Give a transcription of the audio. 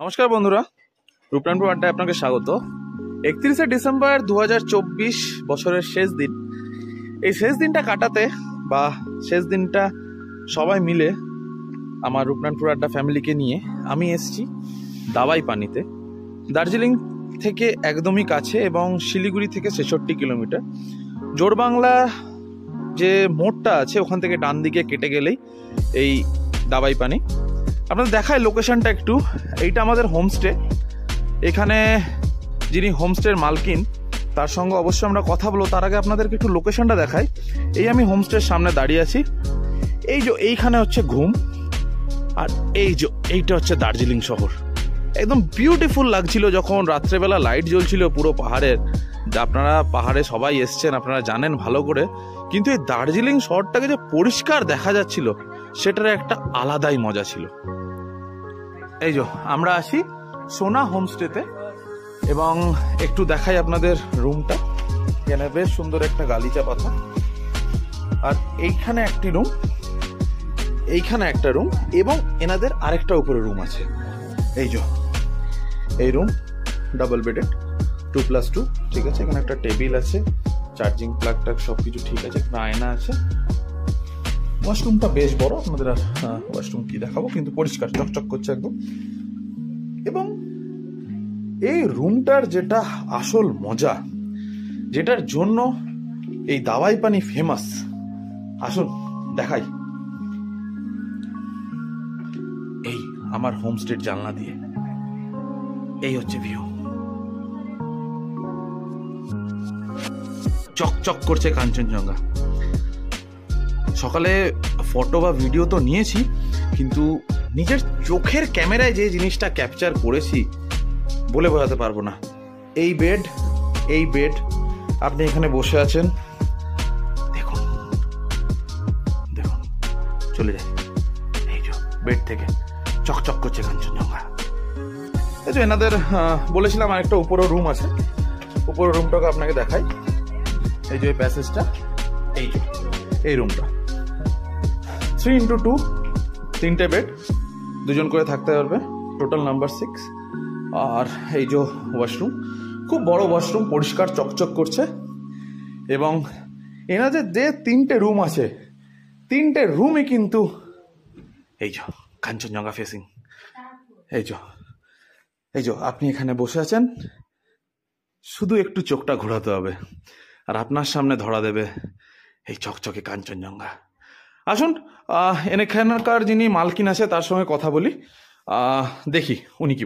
নমস্কার বন্ধুরা, রূপনারায়ণপুর আড্ডায় আপনাকে স্বাগত। 31শে ডিসেম্বর 2024 বছরের শেষ দিন। এই শেষ দিনটা কাটাতে বা শেষ দিনটা সবাই মিলে আমার রূপনারায়ণপুর আড্ডা ফ্যামিলিকে নিয়ে আমি এসেছি দাবাই পানিতে। দার্জিলিং থেকে একদমই কাছে এবং শিলিগুড়ি থেকে 66 কিলোমিটার। জোরবাংলা যে মোড়টা আছে ওখান থেকে ডান দিকে কেটে গেলেই এই দাবাই পানি। আপনাদের দেখায় লোকেশনটা একটু। এইটা আমাদের হোমস্টে। এখানে যিনি হোমস্টের মালকিন তার সঙ্গে অবশ্যই আমরা কথা বলবো। তার আগে আপনাদেরকে একটু লোকেশনটা দেখাই। এই আমি হোমস্টের সামনে দাঁড়িয়ে আছি। এই যে এইখানে হচ্ছে ঘুম, আর এইটা হচ্ছে দার্জিলিং শহর। একদম বিউটিফুল লাগছিল যখন রাত্রেবেলা লাইট জ্বলছিল পুরো পাহাড়ের। যা আপনারা পাহাড়ে সবাই এসছেন, আপনারা জানেন ভালো করে। কিন্তু এই দার্জিলিং শহরটাকে যে পরিষ্কার দেখা যাচ্ছিল সেটার একটা আলাদাই মজা ছিল। এই যে আমরা আছি সোনা হোমস্টেতে এবং একটু দেখাই আপনাদের রুমটা। এখানে বেশ সুন্দর একটা গালিচা পাতা, আর এইখানে একটি রুম, এইখানে একটা রুম এবং এনাদের আরেকটা উপরে রুম আছে। এই যে এই রুম ডাবল বেডেড 2+2, ঠিক আছে। এখানে একটা টেবিল আছে, চার্জিং প্লাগ টাগ সবকিছু ঠিক আছে, একটা আয়না আছে। ওয়াশরুমটা বেশ বড়, আপনাদের আর ওয়াশরুম কি দেখাবো, কিন্তু পরিষ্কার চকচক করছে একদম। এবং এই রুমটার যেটা আসল মজা, যেটার জন্য এই দাওয়াই পানি ফেমাস, আসুন দেখাই। এই আমার হোমস্টের জানলা দিয়ে এই হচ্ছে ভিউ। চকচক করছে কাঞ্চনজঙ্ঘা। সকালে ফটো বা ভিডিও তো নিয়েছি, কিন্তু নিজের চোখের ক্যামেরায় যে জিনিসটা ক্যাপচার করেছি বলে বোঝাতে পারবো না। এই বেড আপনি এখানে বসে আছেন, দেখুন দেখুন চলে যায় এই যে বেড থেকে চকচক করছে কাঞ্চনজঙ্ঘা। এই যে এনাদের বলেছিলাম আরেকটা উপরেও রুম আছে, উপরের রুমটাকে আপনাকে দেখাই। এই যে প্যাসেজটা, এই যে এই রুমটা 3x2, 3টে বেড, 2জন করে থাকতে পারবে, টোটাল নাম্বার 6। আর এই যে ওয়াশরুম, খুব বড় ওয়াশরুম, পরিষ্কার চকচক করছে। এবং এনাদের যে 3টে রুম আছে, 3টে রুমই কিন্তু এই যে কাঞ্চনজঙ্ঘা ফেসিং। এই যে আপনি এখানে বসে আছেন, শুধু একটু চোখটা ঘোরাতে হবে আর আপনার সামনে ধরা দেবে এই চকচকে কাঞ্চনজঙ্ঘা। আসুন এখানকার যিনি মালকিন আছে তার সঙ্গে কথা বলি, দেখি উনি কি